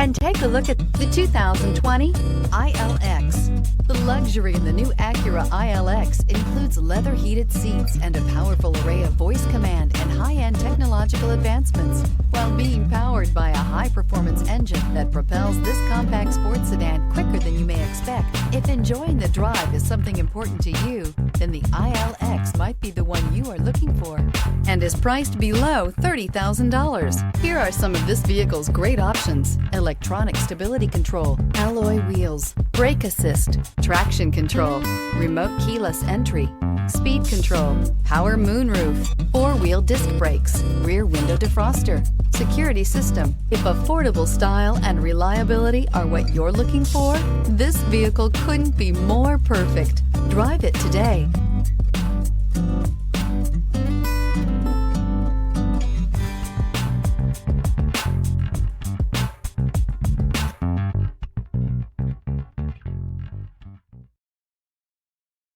and take a look at the 2020 ILX. The luxury in the new Acura ILX includes leather heated seats and a powerful array of voice command and high-end technological advancements, while being powered by a high-performance engine that propels this compact sports sedan quicker than you may expect. If enjoying the drive is something important to you, then the ILX might be the one you are looking for, and is priced below $30,000. Here are some of this vehicle's great options: electronic stability control, alloy wheels, brake assist, traction control, remote keyless entry, speed control, power moonroof, four-wheel disc brakes, rear window defroster, security system. If affordable style and reliability are what you're looking for, this vehicle couldn't be more perfect. Drive it today.